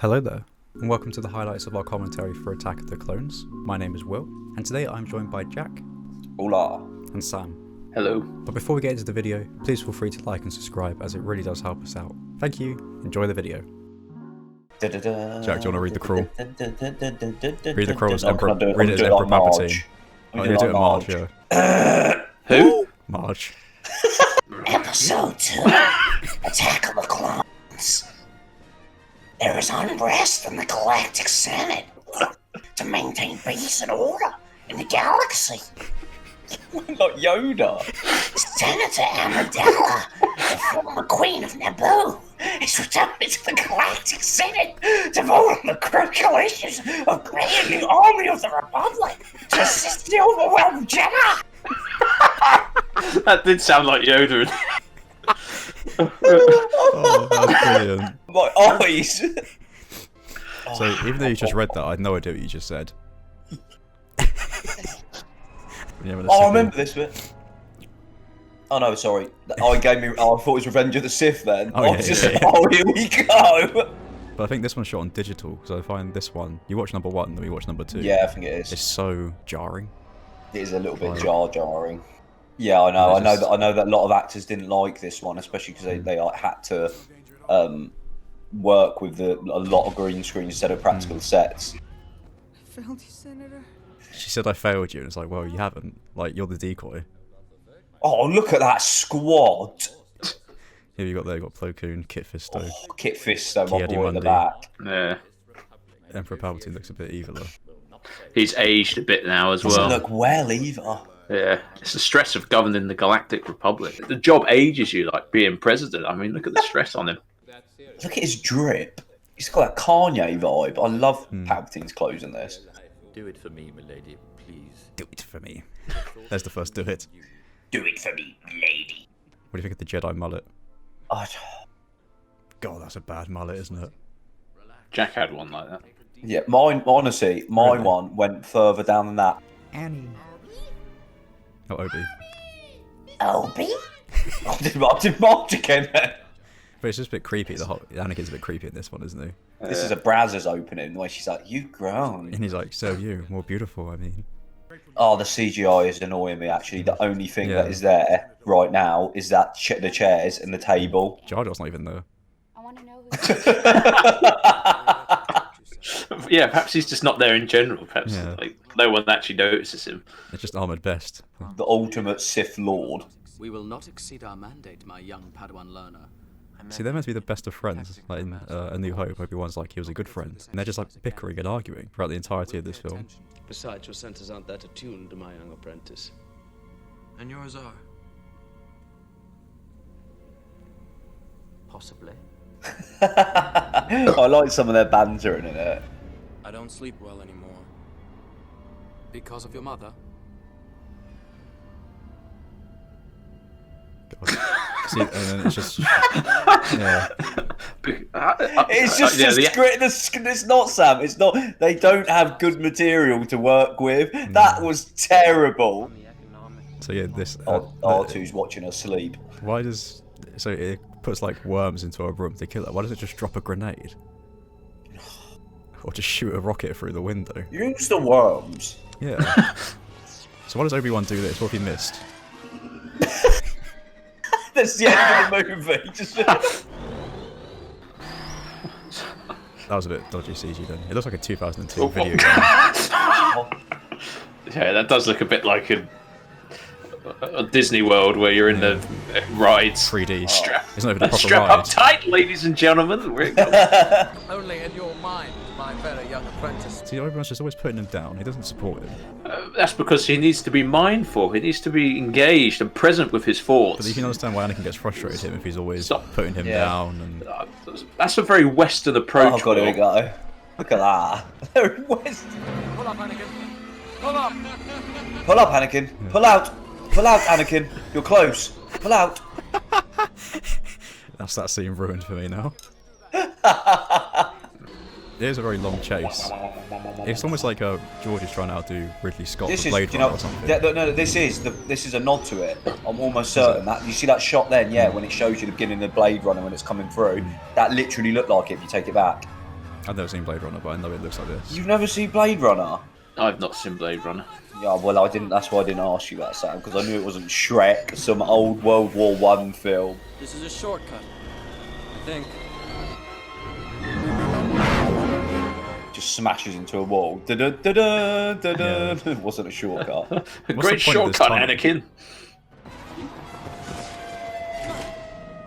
Hello there, and welcome to the highlights of our commentary for Attack of the Clones. My name is Will, and today I'm joined by Jack. Hola. And Sam. Hello. But before we get into the video, please feel free to like and subscribe as it really does help us out. Thank you, enjoy the video. Jack, do you want to read the crawl? Read the crawl as Emperor, read it as Emperor Palpatine. Oh, you do it Marge, yeah. Who? Marge. Episode 2, Attack of the Clones. There is unrest in the Galactic Senate to maintain peace and order in the galaxy. Not Yoda. Senator Amidala, the former Queen of Naboo, is returning to the Galactic Senate to vote on the crucial issues of creating the Army of the Republic to assist the overwhelmed Jedi. That did sound like Yoda. Oh, that's brilliant. My eyes. So, even though you just read that, I had no idea what you just said. I remember this bit. Oh no, sorry. I thought it was Revenge of the Sith then. Oh, yeah, Oh, here we go. But I think this one's shot on digital, because I find this one, you watch number 1, then we watch number 2. Yeah, I think it is. It's so jarring. It is a little bit Like- jarring. Yeah, I know. It's I know that a lot of actors didn't like this one, especially because they like, had to work with a lot of green screen instead of practical sets. I failed you, Senator. She said I failed you, and it's like, well, you haven't. Like, you're the decoy. Oh, look at that squad. Here you got Plo Koon, Kit Fisto. Oh, Kit Fisto, my Kiedi boy in the Mundi. back. Yeah. Emperor Palpatine looks a bit eviler. He's aged a bit now as Doesn't well. look well either. Yeah. It's the stress of governing the Galactic Republic. The job ages you like being president. I mean, look at the stress on him. Look at his drip. He's got that Kanye vibe. I love Palpatine's clothes in this. Do it for me, milady, please. Do it for me. There's the first do it. Do it for me, lady. What do you think of the Jedi mullet? I- God, that's a bad mullet, isn't it? Jack had one like that. Yeah, mine. Honestly, my Really? one went further down than that. Annie. Oh, Obi. Obi? I did March again. But it's just a bit creepy. Anakin's a bit creepy in this one, isn't he? This is a Brazzers opening where she's like, "You've grown." And he's like, so you, more beautiful, I mean. Oh, the CGI is annoying me. Actually, the only thing Yeah. that is there right now is that the chairs and the table. Jar Jar's not even there. I want to know who. Yeah, perhaps he's just not there in general. Perhaps Yeah. like no one actually notices him. It's just armored best. The ultimate Sith Lord. We will not exceed our mandate, my young Padawan learner. See, they're meant to be the best of friends. Like in A New Hope, Obi-Wan's like, he was a good friend. And they're just like bickering and arguing throughout the entirety of this film. Besides, your senses aren't that attuned to my young apprentice. And yours are. Possibly. I like some of their banter in it. I don't sleep well anymore. Because of your mother? God. See, and then it's just... Yeah. It's just yeah, a script. It's not Sam. It's not. They don't have good material to work with. That was terrible. So yeah, this... R2's watching us sleep. Why does... So it puts like worms into a room to kill it. Why does it just drop a grenade? Or just shoot a rocket through the window? Use the worms. Yeah. So why does Obi-Wan do this? What have he missed? That's the end of the movie. Just... That was a bit dodgy CG then. It looks like a 2002 video game. Yeah, that does look a bit like a Disney World where you're in the rides. 3D. Strap, It's not even a proper strap ride. up tight, ladies and gentlemen. We're Only in your mind, my very young apprentice. See, Obi-Wan's just always putting him down. He doesn't support him. That's because he needs to be mindful. He needs to be engaged and present with his But thoughts. you can understand why Anakin gets frustrated him if he's always Stop. putting him Yeah. down. And That's a very Western approach. Oh god, here we Will. go. Look at that. They're in West. Pull up, Anakin. Pull up. Pull up, Anakin. Pull out. Pull out, Anakin. You're close. Pull out. that's that scene ruined for me now. It is a very long chase. It's almost like George is trying to outdo Ridley Scott This for is, Blade you Runner know, or something. no, this is a nod to it. I'm almost certain that you see that shot then, yeah, when it shows you the beginning of Blade Runner when it's coming through. That literally looked like it if you take it back. I've never seen Blade Runner, but I know it looks like this. You've never seen Blade Runner? I've not seen Blade Runner. Yeah, well, I didn't. That's why I didn't ask you that, Sam, because I knew it wasn't Shrek, some old World War One film. This is a shortcut. I think. Just smashes into a wall. Da da da da da da. Yeah. It wasn't a shortcut. Great shortcut, Anakin.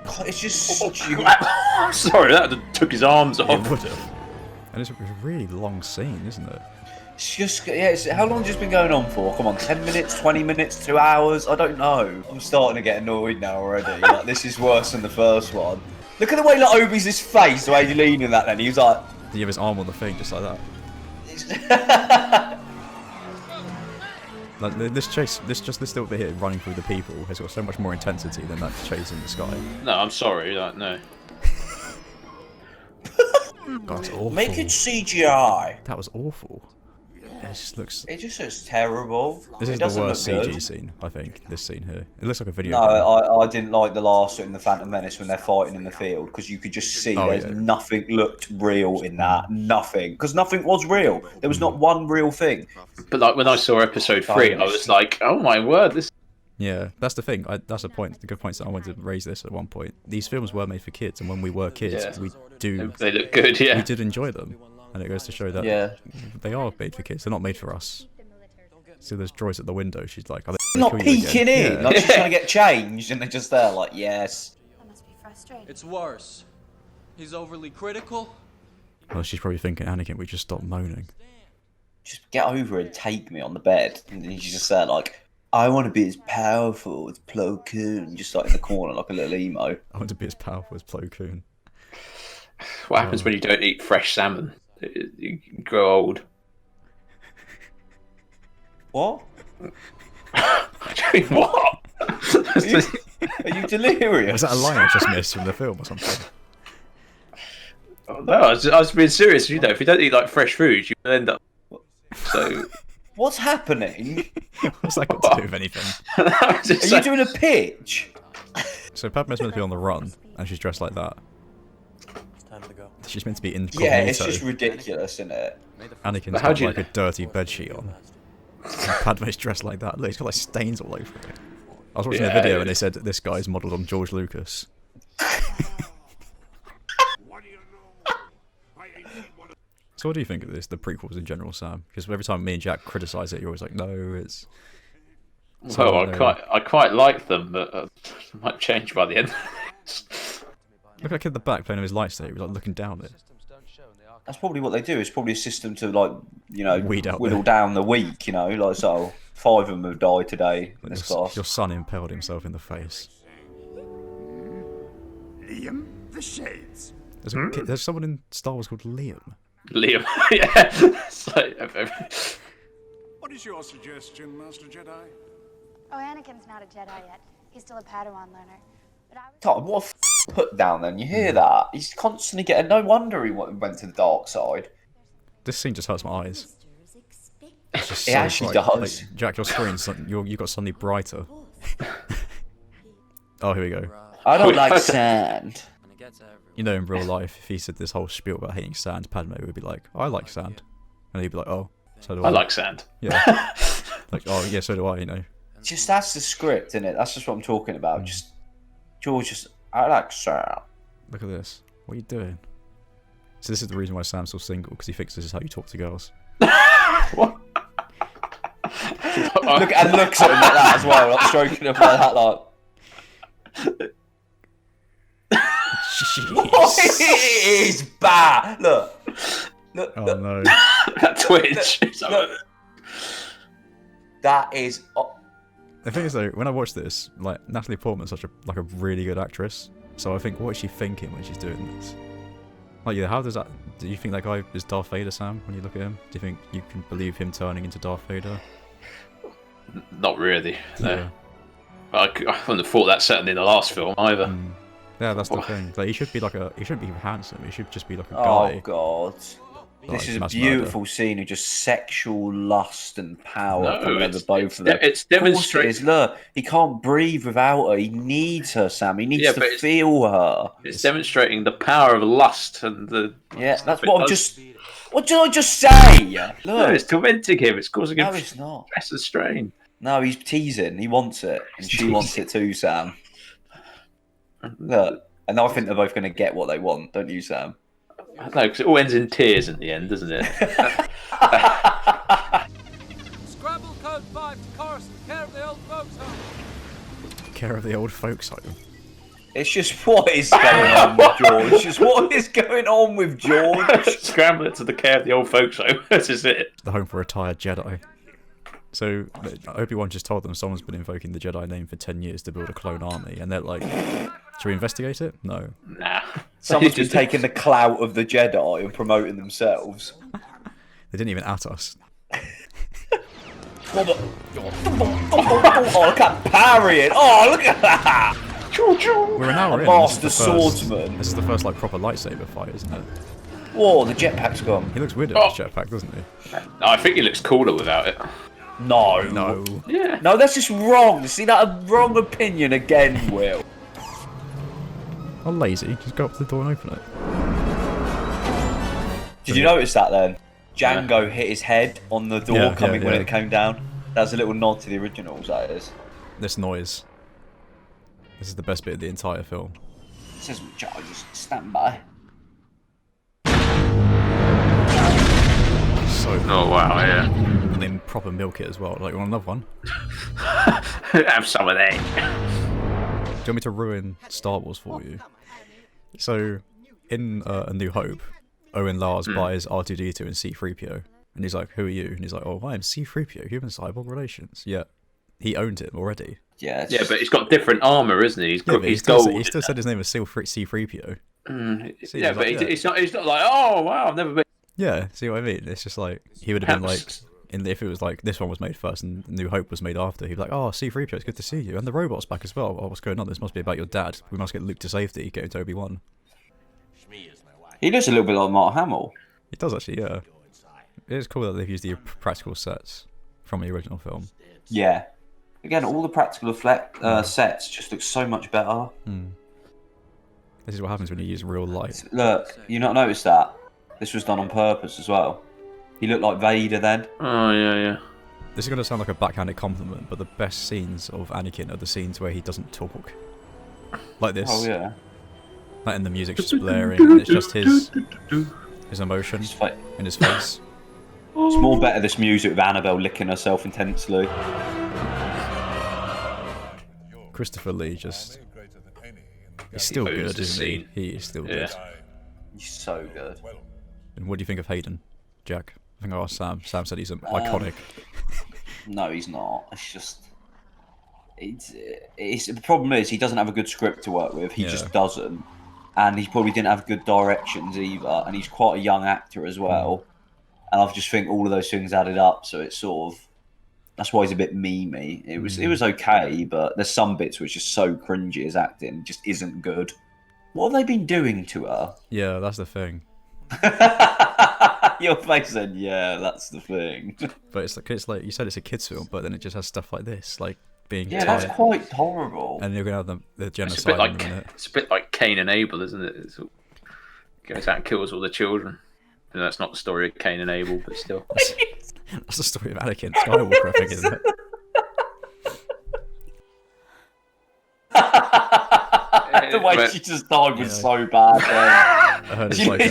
God, it's just such. I'm sorry, that took his arms off. It would have. And it's a really long scene, isn't it? It's just, yeah, how long has this been going on for? Come on, 10 minutes, 20 minutes, 2 hours? I don't know. I'm starting to get annoyed now already. Like, this is worse than the first one. Look at the way like Obi's his face, the way he's leaning that then. He was like... Did you have his arm on the thing, just like that? Like, this chase, this little bit here, running through the people, has got so much more intensity than that chase in the sky. No, I'm sorry, like, no. God, that's awful. Make it CGI. That was awful. It just looks... It just looks terrible. This is the worst CG scene, I think, this scene here. It looks like a video No, game. I didn't like the last in the Phantom Menace when they're fighting in the field, because you could just see there's nothing looked real in that. Nothing. Because nothing was real. There was not one real thing. But like when I saw episode 3, I was like, oh my word, this... Yeah, that's the thing. That's a point. The good point. I wanted to raise this at one point. These films were made for kids, and when we were kids, They look good, yeah. We did enjoy them, and it goes to show that they are made for kids. They're not made for us. See, there's droids at the window. She's like, are they not peeking in. Yeah. Like she's trying to get changed, and they're just there, like, yes. That must be frustrating. It's worse. He's overly critical. Well, she's probably thinking, Anakin, we just stop moaning. Just get over and take me on the bed, and then she's just there, like, I want to be as powerful as Plo Koon, just like in the corner, like a little emo. I want to be as powerful as Plo Koon. What happens when you don't eat fresh salmon? You grow old. What? What? Are you delirious? Was that a line I just missed from the film or something? No, I was being serious. You know, if you don't eat like fresh food, you end up. So. What's happening? What's that got to do with anything? Are you doing a pitch? So Padme's meant to be on the run, and she's dressed like that. It's time to go. She's meant to be incognito. Yeah, it's just ridiculous, isn't it? Anakin's got like a dirty bedsheet on. And Padme's dressed like that. Look, he's got like stains all over it. I was watching a video and they said that this guy's modelled on George Lucas. So what do you think of this, the prequels in general, Sam? Because every time me and Jack criticise it, you're always like, no, it's... Well, I quite like them, but it might change by the end. Look at that kid at the back playing with his lightsaber, he's like looking down it. That's probably what they do. It's probably a system to, like, you know, Weed out whittle down the weak, you know, like, so 5 of them have died today in this class. Your son impaled himself in the face. Liam, the shades. There's someone in Star Wars called Liam. Liam, yeah. What is your suggestion, Master Jedi? Oh, Anakin's not a Jedi yet. He's still a Padawan learner. But I was... God, what a put down then. You hear that? He's constantly getting... No wonder he went to the dark side. This scene just hurts my eyes. It's just It actually does. Like, Jack, your screen's... you got suddenly brighter. Oh, here we go. I don't like sand. You know, in real life, if he said this whole spiel about hating sand, Padme would be like, I like sand. And he'd be like, oh, so do I. I like sand. Yeah. Like, oh, yeah, so do I, you know. Just, that's the script, isn't it? That's just what I'm talking about. Just, George, just, I like sand. Look at this. What are you doing? So this is the reason why Sam's still single, because he thinks this is how you talk to girls. What? Look, and looks at him like that as well, like stroking him like that, like... What? It is bad. Look. Oh no. That twitch. Look. That is. The thing is though, when I watch this, like Natalie Portman's such a really good actress. So I think, what is she thinking when she's doing this? Like, yeah, how does that? Do you think that guy is Darth Vader, Sam? When you look at him, do you think you can believe him turning into Darth Vader? Not really. No. Yeah. I wouldn't have thought that certainly in the last film either. Yeah, that's the thing. Like, he shouldn't be handsome. He should just be like a Oh guy. God. This is a mass beautiful scene of just sexual lust and power coming over both of them. It's demonstrating. Look, he can't breathe without her. He needs her, Sam. He needs to feel her. It's demonstrating the power of lust and the. Yeah, that's what I'm just. What did I just say? Look, no, it's tormenting him. It's causing him it's not. stress and strain. No, he's teasing. He wants it, and she wants it too, Sam. Look, and I think they're both going to get what they want, don't you, Sam? I don't know, because it all ends in tears in the end, doesn't it? Scramble code 5 to coarse, care of the old folks home. Care of the old folks home. It's just what is going on with George. It's just what is going on with George. Scramble it to the care of the old folks home. This is it. The home for retired Jedi. So Obi-Wan just told them someone's been invoking the Jedi name for 10 years to build a clone army, and they're like, should we investigate it? No. Nah. Someone's just taking the clout of the Jedi and promoting themselves. They didn't even at us. Oh, look at parrying! Oh, look at that! We're an hour in. Master swordsman. This is the first like proper lightsaber fight, isn't it? Whoa, the jetpack's gone. He looks weird in his jetpack, doesn't he? I think he looks cooler without it. No. No. Yeah. No, that's just wrong. See, that a wrong opinion again, Will. Oh, lazy. Just go up to the door and open it. Did you notice that then? Django hit his head on the door when it came down. That's a little nod to the originals, that is. This noise. This is the best bit of the entire film. It says, just stand by. So good. Oh, wow, yeah. And then proper milk it as well. Like, you want another one? Have some of that. Do you want me to ruin Star Wars for you? So, in A New Hope, Owen Lars buys R2-D2 and C-3PO. And he's like, who are you? And he's like, oh, I'm C-3PO, human-cyborg relations. Yeah, he owned it already. Yeah, yeah, but he's got different armour, isn't he? He still said his name was C-3PO. Yeah, but he's not like, oh, wow, I've never been... Yeah, see what I mean? It's just like, he would have been like... if it was like, this one was made first and New Hope was made after, he'd be like, oh, C-3PO, it's good to see you. And the robot's back as well. Oh, what's going on? This must be about your dad. We must get Luke to safety, get him to Obi-Wan. He looks a little bit like Mark Hamill. He does actually, yeah. It is cool that they've used the practical sets from the original film. Yeah. Again, all the practical sets just look so much better. This is what happens when you use real light. Look, you not noticed that? This was done on purpose as well. He looked like Vader then. Oh, yeah. This is going to sound like a backhanded compliment, but the best scenes of Anakin are the scenes where he doesn't talk. Like this. Oh, yeah. Like, and the music's just blaring, and it's just his emotion in his face. It's more better, this music with Annabelle licking herself intensely. Christopher Lee just... He's still good, isn't he? He is still good. He's so good. And what do you think of Hayden, Jack? I think I asked Sam. Sam said he's iconic. No, he's not. It's just... the problem is he doesn't have a good script to work with. He just doesn't. And he probably didn't have good directions either. And he's quite a young actor as well. And I just think all of those things added up. So it's sort of... That's why he's a bit memey. It was okay, but there's some bits which are so cringy as acting. Just isn't good. What have they been doing to her? Yeah, that's the thing. Your face said, yeah, that's the thing. But it's like you said, it's a kids' film, but then it just has stuff like this, like being tired. That's quite horrible. And you're gonna have the genocide. It's a bit like Cain and Abel, isn't it? It goes out and kills all the children. And that's not the story of Cain and Abel, but still. That's the story of Anakin Skywalker, I think, isn't it? The way she just died was so bad. I heard it's like...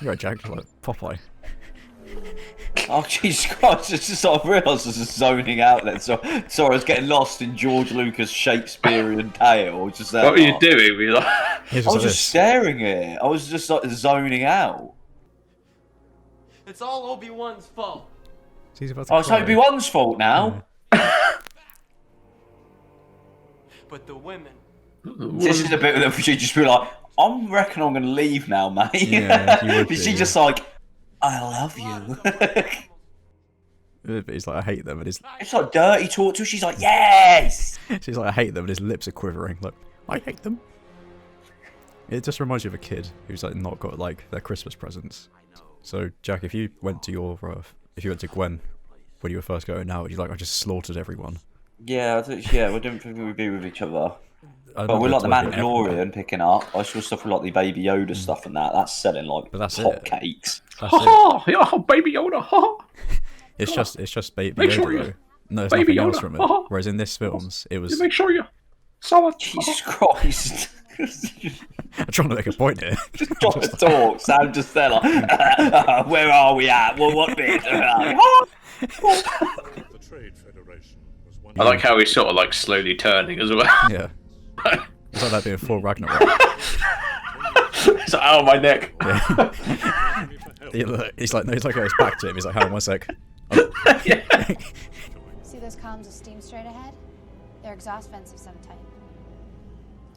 You're right, Jack. Like Popeye. Oh, Jesus Christ. It's just I realised I was just zoning out then. So I was getting lost in George Lucas' Shakespearean tale. Just what were you doing? Were you like... I was just staring at it. I was just like zoning out. It's all Obi-Wan's fault. Oh, it's Obi-Wan's fault now. But the women. This is the bit that she'd just be like, I reckon I'm going to leave now, mate. Yeah, She's just like, I love you. But he's like, I hate them, and his It's like dirty talk to her. She's like, yes. she's like, I hate them, and his lips are quivering. Like, I hate them. It just reminds you of a kid who's like not got like their Christmas presents. So Jack, if you went to Gwen when you were first going out, you're like, I just slaughtered everyone. Yeah, I don't think we'd be with each other. I'm But not we're like the gonna talk in Mandalorian everyone. picking up. I saw stuff with like the Baby Yoda stuff and that. That's selling like But that's hot it. cakes. That's Ha it. ha! Yeah, Baby Yoda. Ha ha! It's just Baby Make Yoda. sure you- though. No, there's Baby nothing else Yoda. from it. Uh-huh. Whereas in this films, it was. You make sure you solid. Jesus Christ. I'm trying to make a point here. Just trying to talk. Sam just there like, where are we at? Well, what bit? The Trade Federation was one I like how he's sort of like slowly turning as well. Yeah. It's like that being full Ragnarok. It's like, ow, my neck. Yeah. He's like, no, he's like, got his back to him. He's like, hang on one sec. See those columns of steam straight ahead? They're exhaust vents of some type.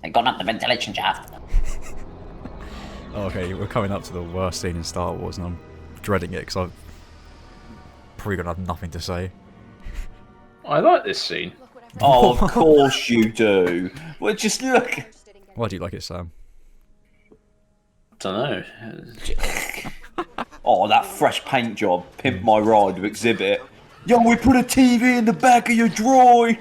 They've gone up the ventilation shaft. Oh, okay, we're coming up to the worst scene in Star Wars, and I'm dreading it because I'm probably gonna have nothing to say. I like this scene. Oh, of course you do. Well, just look. Why do you like it, Sam? Don't know. Oh, that fresh paint job. Pimp my ride with Exhibit. Yo, we put a TV in the back of your droid.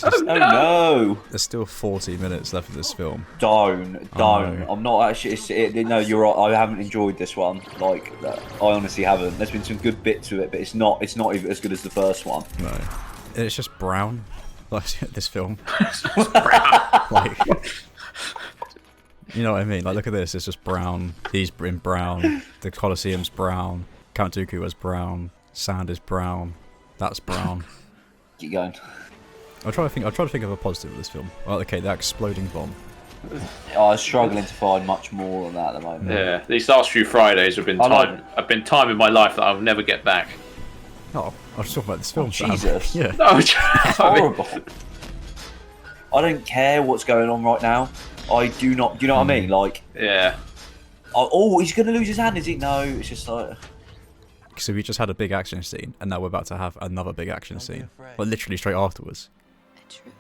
Oh no. There's still 40 minutes left of this film. Don't. I'm not actually. No, you're right. I haven't enjoyed this one. Like, I honestly haven't. There's been some good bits to it, but it's not even as good as the first one. No. It's just brown. Like, this film. Brown. Like, you know what I mean? Like, look at this. It's just brown. He's in brown. The Colosseum's brown. Count Dooku is brown. Sand is brown. That's brown. Keep going. I'll try to think of a positive of this film. Well, okay, the exploding bomb. I was struggling to find much more than that at the moment. Yeah, these last few Fridays have been time in my life that I'll never get back. Oh, I was talking about this film. Sam. Jesus. Yeah. No, It's horrible. I don't care what's going on right now. I do not. Do you know what I mean? Like, yeah. Oh, he's gonna lose his hand, is he? No, it's just like. So we just had a big action scene, and now we're about to have another big action scene. But literally straight afterwards. I truly,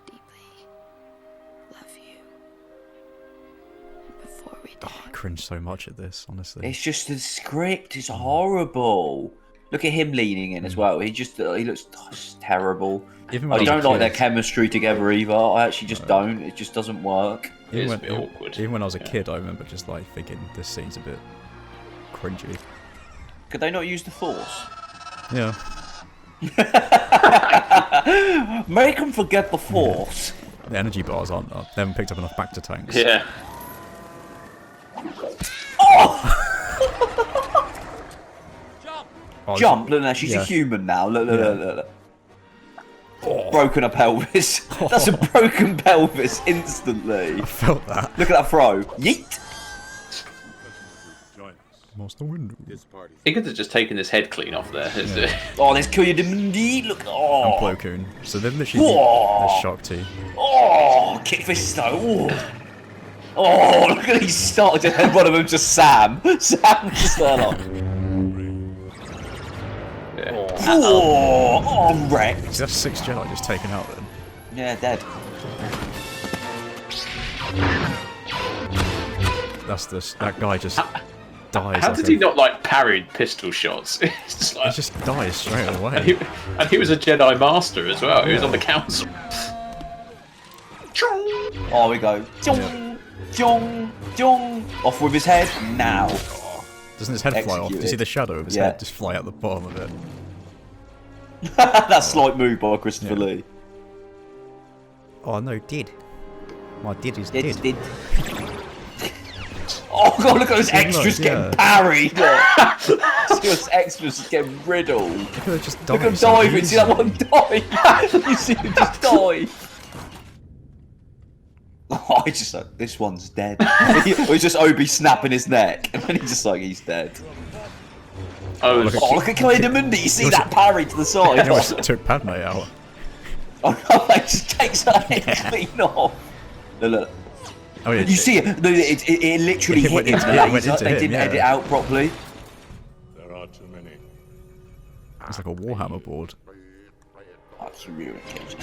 deeply love you. Before we die. Oh, I cringe so much at this, honestly. It's just the script is horrible. Look at him leaning in as well. He looks just terrible. Even when I don't like their kid- chemistry together either. I actually just don't. It just doesn't work. It's a bit awkward. Even when I was a kid, I remember just like thinking this scene's a bit cringy. Could they not use the Force? Yeah. Make them forget the Force. The energy bars aren't up. They haven't picked up enough back tanks. Yeah. Oh, Jump! Look, now she's yeah. a human now. Look. Yeah. Oh. Broken a pelvis. That's a broken pelvis instantly. I felt that. Look at that throw. Yeet. What's the window? He could have just taken his head clean off there. Oh, there's Kyodimundi. Look. And Oh. Plo Koon. So they've literally Whoa. the shock T. Oh, kick fist though. Oh, look at he started and one of them just Sam. Sam just there like. Oh, wrecked. So that's 6 Jedi just taken out then. Yeah, dead. That guy just dies. How like did he not like parry pistol shots? It's just like, He just dies straight away. and he was a Jedi Master as well. He was on the council. Oh, we go. Jong, jong, jong. Off with his head now. Doesn't his head fly off? Do you see Executed. the shadow of his Yeah. head just fly out the bottom of it? That slight move by Christopher Lee. Oh no, did. My did is Did, dead. did. Oh god, look at those extras getting parried. Look. See those extras just getting riddled. Look at them just Look at him so diving. See that easily. one dive? You see him just dive. Oh, he's just like, this one's dead. Or he's just Obi snapping his neck, and then he's just like, he's dead. Oh, look at Kyodimundi. You see that parry to the side? He almost took Padme out. Oh no, he just takes her head clean off. Look. Oh, yeah, You see it? No, it literally It hit went him. into- it went into They him, didn't yeah. edit out properly. There are too many. It's like a Warhammer board. That's really cute.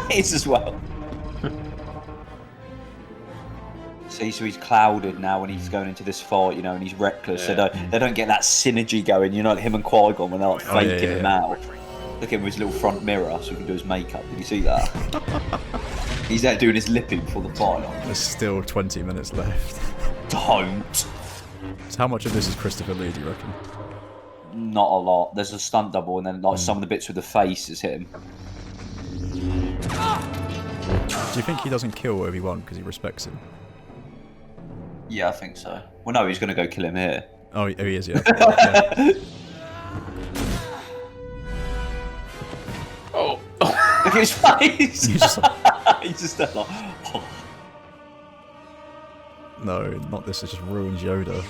It's as well. See, so he's clouded now when he's going into this fight, you know, and he's reckless. Yeah. They don't get that synergy going, you know, like him and Qui-Gon when they're like faking him out. Look at him with his little front mirror so he can do his makeup. Did you see that? He's there doing his lipping before the fight. There's still 20 minutes left. Don't. So how much of this is Christopher Lee, do you reckon? Not a lot. There's a stunt double, and then like some of the bits with the face is him. Do you think he doesn't kill Obi-Wan because he respects him? Yeah, I think so. Well, no, he's going to go kill him here. Oh, he is, yeah. Yeah. Oh. Look at his face! He's just He's just there like... Oh. No, not this. It just ruins Yoda.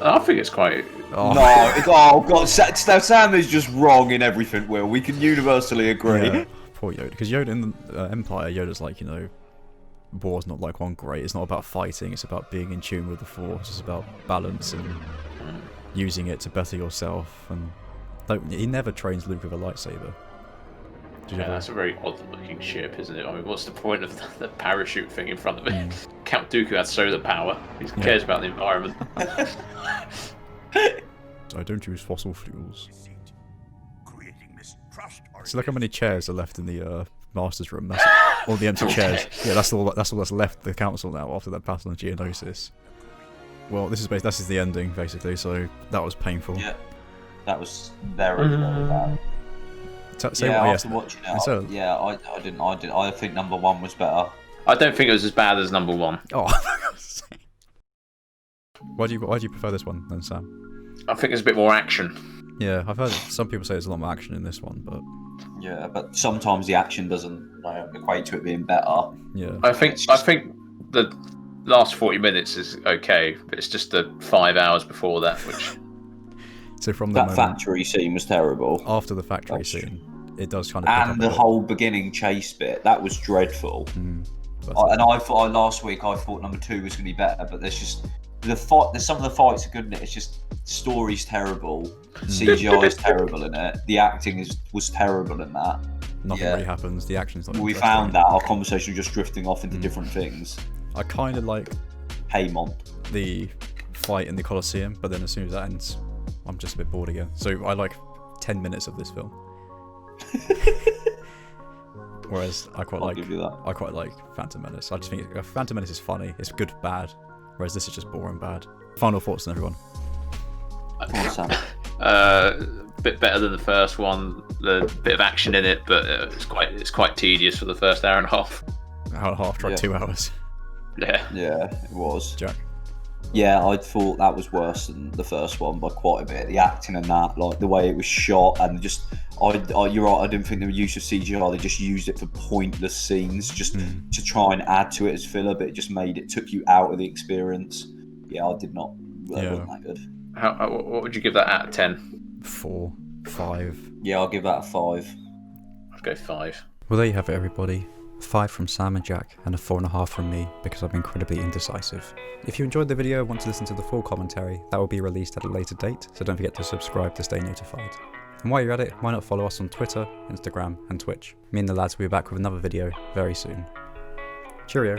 I think it's quite... Oh. No, oh god, Sam is just wrong in everything, Will. We can universally agree. Yeah. Poor Yoda. Because Yoda in the Empire, Yoda's like, you know, war's not like one great. It's not about fighting. It's about being in tune with the Force. It's about balance and using it to better yourself. And he never trains Luke with a lightsaber. Yeah, that's a very odd-looking ship, isn't it? I mean, what's the point of the parachute thing in front of it? Count Dooku has solar power. He cares about the environment. I don't use fossil fuels. See, look how many chairs are left in the master's room. That's all the empty chairs. Yeah, that's all that's left the council now after that battle on Geonosis. Well, this is the ending basically. So that was painful. Yeah, that was very bad. After watching it, I didn't. I think number one was better. I don't think it was as bad as number one. Oh, why do you prefer this one then, Sam? I think there's a bit more action. Yeah, I've heard some people say there's a lot more action in this one, but yeah, but sometimes the action doesn't equate to it being better. Yeah, I think the last 40 minutes is okay, but it's just the 5 hours before that, which. So from that factory scene was terrible. After the factory scene, it does kind of. And the whole beginning chase bit, that was dreadful. And I thought last week I thought number two was going to be better, but there's just some of the fights are good in it. It's just story's terrible, CGI is terrible in it. The acting was terrible in that. Nothing really happens. The action's not. We found that our conversation was just drifting off into different things. I kind of like Haymon, the fight in the Colosseum, but then as soon as that ends, I'm just a bit bored again. So I like 10 minutes of this film. Whereas I quite like Phantom Menace. I just think Phantom Menace is funny. It's good bad. Whereas this is just boring bad. Final thoughts on everyone. Bit better than the first one. A bit of action in it, but it's quite tedious for the first hour and a half. Hour and a half, tried 2 hours. Yeah, it was. Jack. Yeah, I thought that was worse than the first one by quite a bit. The acting and that, like the way it was shot, and just, you're right. I didn't think the use of CGI. They just used it for pointless scenes, just to try and add to it as filler. But it just took you out of the experience. Yeah, I did not. That wasn't that good. What would you give that out of 10? 4, 5. Yeah, I'll give that a 5. I'd go 5. Well, there you have it, everybody. 5 from Sam and Jack, and a 4.5 from me, because I'm incredibly indecisive. If you enjoyed the video and want to listen to the full commentary, that will be released at a later date, so don't forget to subscribe to stay notified. And while you're at it, why not follow us on Twitter, Instagram, and Twitch. Me and the lads will be back with another video very soon. Cheerio.